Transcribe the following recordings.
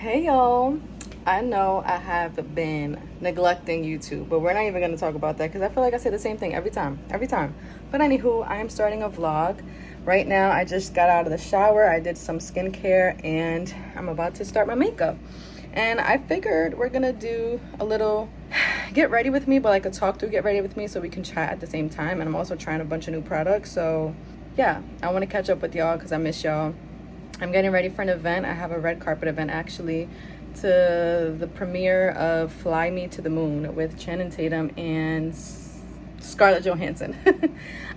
Hey y'all, I know I have been neglecting YouTube, but we're not even going to talk about that because I feel like I say the same thing every time. But anywho, I am starting a vlog. Right now, I just got out of the shower, I did some skincare, and I'm about to start my makeup. And I figured we're going to do a little get ready with me, but like a talk through get ready with me so we can chat at the same time. And I'm also trying a bunch of new products. So yeah, I want to catch up with y'all because I miss y'all. I'm getting ready for an event. I have a red carpet event actually to the premiere of Fly Me to the Moon with Channing Tatum and Scarlett Johansson.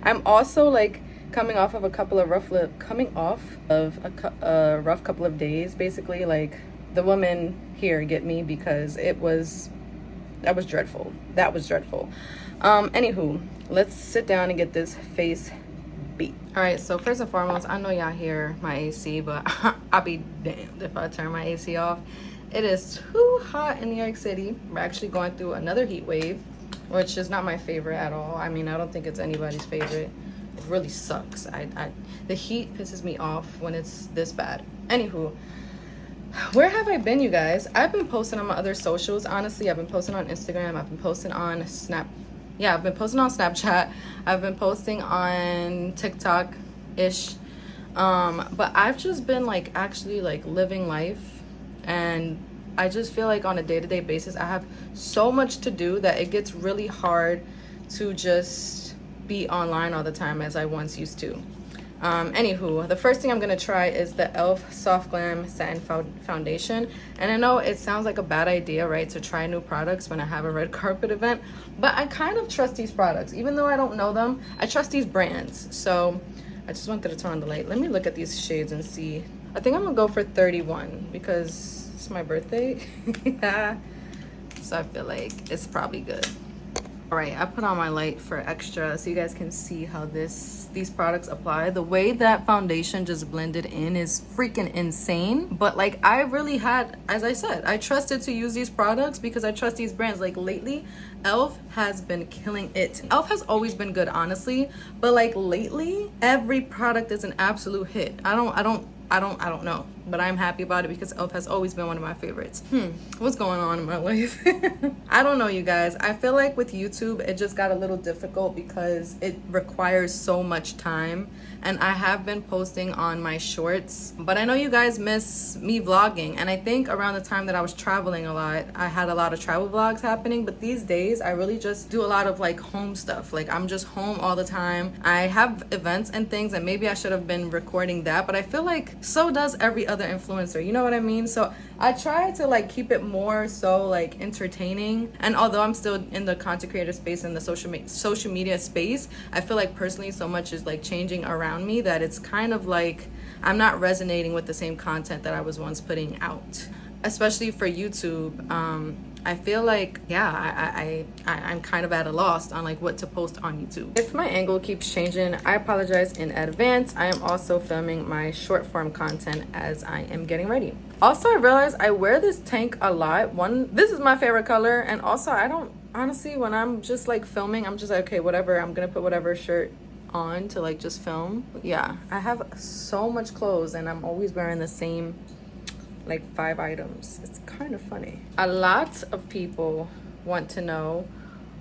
I'm also like coming off of a rough couple of days. Basically, like the women here get me because that was dreadful. That was dreadful. Anywho, let's sit down and get this face beat. All right, so first and foremost, I know y'all hear my AC, but I'll be damned if I turn my AC off. It is too hot in New York City. We're actually going through another heat wave, which is not my favorite at all. I mean, I don't think it's anybody's favorite. It really sucks. The heat pisses me off when it's this bad. Anywho, where have I been, you guys? I've been posting on my other socials. Honestly, I've been posting on Instagram. I've been posting on I've been posting on Snapchat. I've been posting on TikTok-ish. But I've just been like actually like living life, and I just feel like on a day-to-day basis I have so much to do that it gets really hard to just be online all the time as I once used to. Anywho, the first thing I'm gonna try is the e.l.f. Soft Glam Satin Foundation. And I know it sounds like a bad idea, right, to try new products when I have a red carpet event, but I kind of trust these products. Even though I don't know them, I trust these brands. So I just wanted to turn on the light. Let me look at these shades and see. I think I'm gonna go for 31 because it's my birthday. So I feel like it's probably good. All right, I put on my light for extra so you guys can see how these products apply. The way that foundation just blended in is freaking insane. But like I really had, as I said, I trusted to use these products because I trust these brands. Like lately, e.l.f. has been killing it. e.l.f. has always been good, honestly, but like lately, every product is an absolute hit. I don't know, but I'm happy about it because e.l.f. has always been one of my favorites. What's going on in my life? I don't know, you guys. I feel like with YouTube, it just got a little difficult because it requires so much time, and I have been posting on my shorts, but I know you guys miss me vlogging, and I think around the time that I was traveling a lot, I had a lot of travel vlogs happening, but these days, I really just do a lot of like home stuff. Like I'm just home all the time. I have events and things, and maybe I should have been recording that, but I feel like so does every other influencer, you know what I mean? So I try to like keep it more so like entertaining, and although I'm still in the content creator space and the social media space, I feel like personally so much is like changing around me that it's kind of like I'm not resonating with the same content that I was once putting out, especially for YouTube. I feel like, yeah, I'm kind of at a loss on like what to post on YouTube. If my angle keeps changing, I apologize in advance. I am also filming my short form content as I am getting ready. Also, I realized I wear this tank a lot. This is my favorite color, and also I don't, honestly, when I'm just like filming, I'm just like, okay, whatever, I'm gonna put whatever shirt on to like just film. Yeah, I have so much clothes and I'm always wearing the same like 5 items. It's kind of funny. A lot of people want to know,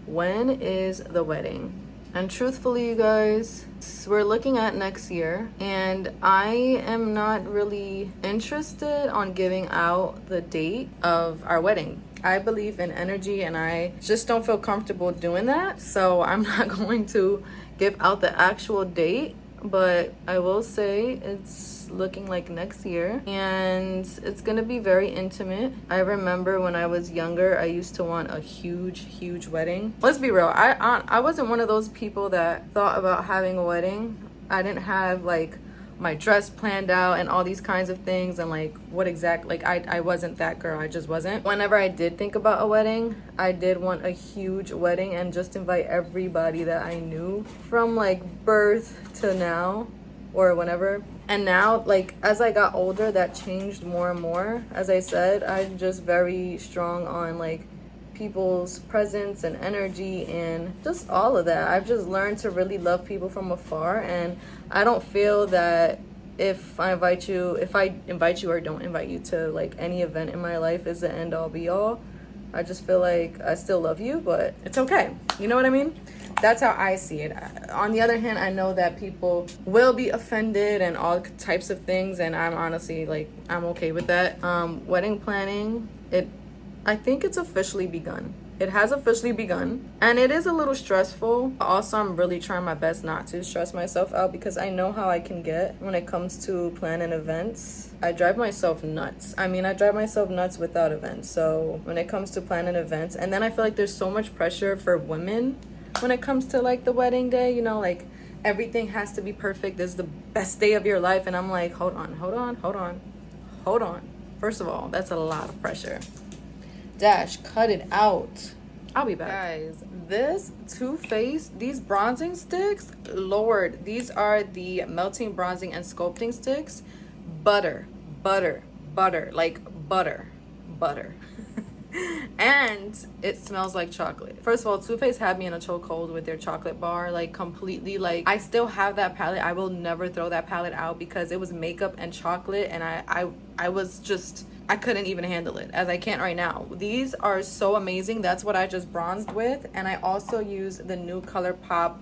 when is the wedding? And truthfully, you guys, we're looking at next year, and I am not really interested on giving out the date of our wedding. I believe in energy, and I just don't feel comfortable doing that, so I'm not going to give out the actual date. But I will say it's looking like next year, and it's gonna be very intimate. I remember when I was younger, I used to want a huge wedding. Let's be real, I wasn't one of those people that thought about having a wedding. I didn't have like my dress planned out and all these kinds of things, and like what exact, like I wasn't that girl. I just wasn't. Whenever I did think about a wedding, I did want a huge wedding and just invite everybody that I knew from like birth to now or whenever. And now, like as I got older, that changed more and more. As I said, I'm just very strong on like people's presence and energy and just all of that. I've just learned to really love people from afar, and I don't feel that if I invite you or don't invite you to like any event in my life is the end all be all. I just feel like I still love you, but it's okay. You know what I mean? That's how I see it. On the other hand, I know that people will be offended and all types of things, and I'm honestly like, I'm okay with that. Wedding planning, I think it's officially begun. It has officially begun, and it is a little stressful. Also, I'm really trying my best not to stress myself out because I know how I can get when it comes to planning events. I drive myself nuts. I mean, I drive myself nuts without events. So when it comes to planning events, and then I feel like there's so much pressure for women when it comes to like the wedding day, you know, like everything has to be perfect. This is the best day of your life. And I'm like, hold on. First of all, that's a lot of pressure. Dash, cut it out. I'll be back. Guys, this Too Faced, these bronzing sticks, Lord, these are the melting bronzing and sculpting sticks. Butter, like butter. And it smells like chocolate. First of all, Too Faced had me in a chokehold with their chocolate bar, like completely. Like, I still have that palette. I will never throw that palette out because it was makeup and chocolate, and I was just, I couldn't even handle it, as I can't right now. These are so amazing. That's what I just bronzed with. And I also use the new ColourPop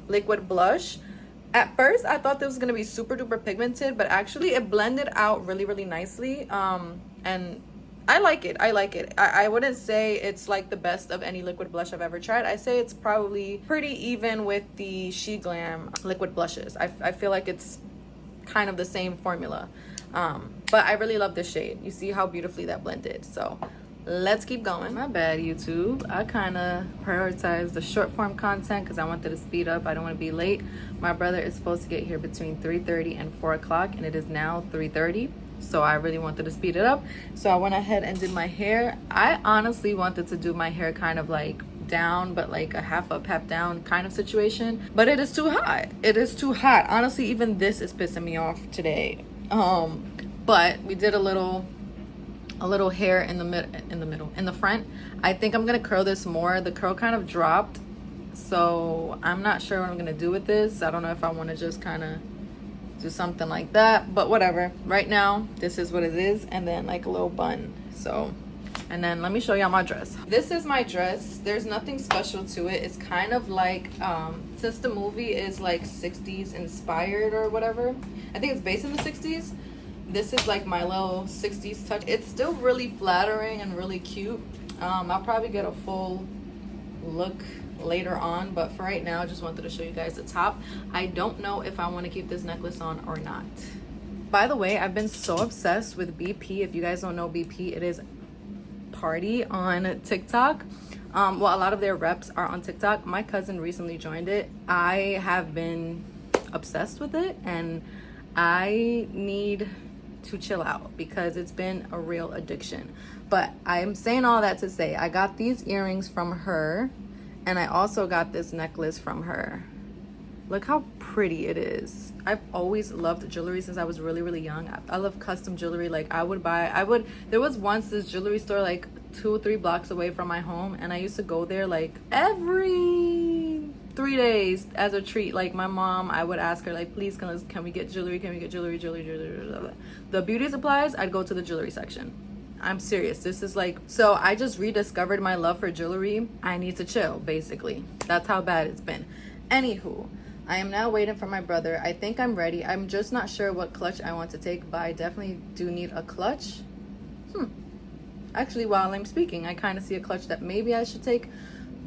liquid blush. At first, I thought this was gonna be super duper pigmented, but actually it blended out really, really nicely. And I like it. I wouldn't say it's like the best of any liquid blush I've ever tried. I say it's probably pretty even with the She Glam liquid blushes. I feel like it's kind of the same formula. But I really love this shade. You see how beautifully that blended. So let's keep going. My bad, YouTube. I kind of prioritized the short form content because I wanted to speed up. I don't want to be late. My brother is supposed to get here between 3:30 and 4 o'clock, and it is now 3:30. So I really wanted to speed it up. So I went ahead and did my hair. I honestly wanted to do my hair kind of like down, but like a half up, half down kind of situation. But it is too hot. It is too hot. Honestly, even this is pissing me off today. But we did a little hair in the front. I think I'm gonna curl this more. The curl kind of dropped, so I'm not sure what I'm gonna do with this. I don't know if I want to just kind of do something like that, but whatever. Right now, this is what it is, and then like a little bun. So, and then let me show y'all my dress. This is my dress. There's nothing special to it. It's kind of like, since the movie is like 60s inspired or whatever, I think it's based in the 60s. This is like my little 60s touch. It's still really flattering and really cute. I'll probably get a full look later on, but for right now I just wanted to show you guys the top. I don't know if I want to keep this necklace on or not. By the way, I've been so obsessed with BP. If you guys don't know BP, it is Party on TikTok. Well, a lot of their reps are on TikTok. My cousin recently joined it. I have been obsessed with it, and I need to chill out because it's been a real addiction. But I'm saying all that to say I got these earrings from her, and I also got this necklace from her. Look how pretty it is. I've always loved jewelry since I was really, really young. I love custom jewelry. Like there was once this jewelry store like 2 or 3 blocks away from my home, and I used to go there like every 3 days as a treat. Like my mom, I would ask her like, please can we get jewelry, jewelry. The beauty supplies, I'd go to the jewelry section. I'm serious. This is like, so I just rediscovered my love for jewelry. I need to chill, basically. That's how bad it's been. Anywho, I am now waiting for my brother. I think I'm ready. I'm just not sure what clutch I want to take, but I definitely do need a clutch. Actually, while I'm speaking, I kind of see a clutch that maybe I should take,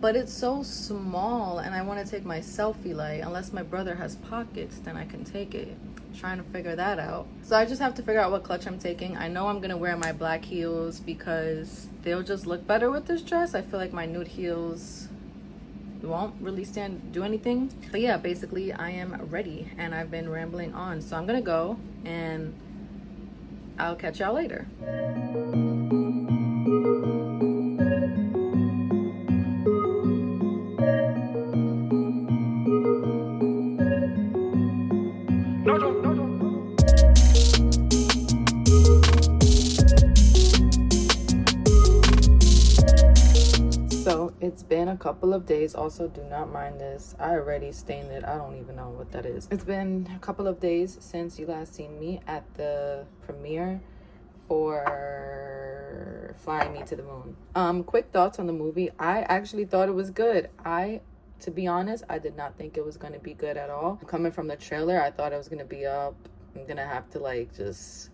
but it's so small and I want to take my selfie light. Unless my brother has pockets, then I can take it. Trying to figure that out. So I just have to figure out what clutch I'm taking. I know I'm gonna wear my black heels because they'll just look better with this dress. I feel like my nude heels won't really do anything. But yeah, basically I am ready and I've been rambling on. So I'm gonna go and I'll catch y'all later. It's been a couple of days. Also, do not mind this. I already stained it. I don't even know what that is. It's been a couple of days since you last seen me at the premiere for Flying Me to the Moon. Quick thoughts on the movie. I actually thought it was good. To be honest, I did not think it was going to be good at all. Coming from the trailer, I thought it was going to be up. I'm going to have to like just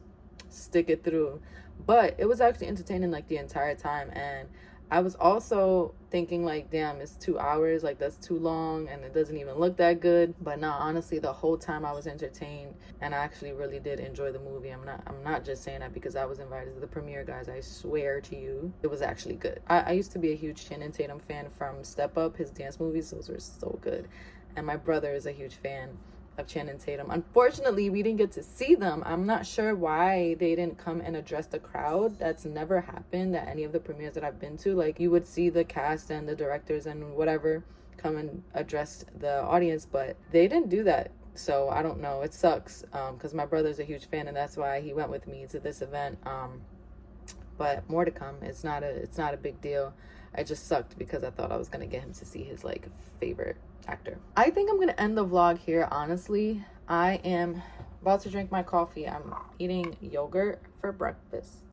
stick it through. But it was actually entertaining like the entire time. And I was also thinking like, damn, it's 2 hours, like that's too long and it doesn't even look that good. But no, honestly, the whole time I was entertained and I actually really did enjoy the movie. I'm not just saying that because I was invited to the premiere, guys. I swear to you, it was actually good. I used to be a huge Channing Tatum fan from Step Up, his dance movies. Those were so good. And my brother is a huge fan of Channing Tatum. Unfortunately, we didn't get to see them. I'm not sure why they didn't come and address the crowd. That's never happened at any of the premieres that I've been to. Like, you would see the cast and the directors and whatever come and address the audience, but they didn't do that. So I don't know. It sucks because my brother's a huge fan and that's why he went with me to this event. But more to come. It's not a big deal. I just sucked because I thought I was gonna get him to see his like favorite actor. I think I'm gonna end the vlog here, honestly. I am about to drink my coffee. I'm eating yogurt for breakfast.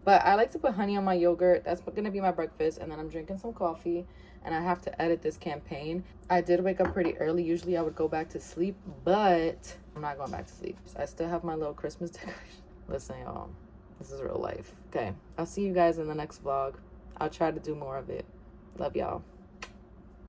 But I like to put honey on my yogurt. That's gonna be my breakfast. And then I'm drinking some coffee and I have to edit this campaign. I did wake up pretty early. Usually I would go back to sleep, but I'm not going back to sleep. So I still have my little Christmas decoration. Listen, y'all, this is real life. Okay, I'll see you guys in the next vlog. I'll try to do more of it. Love y'all.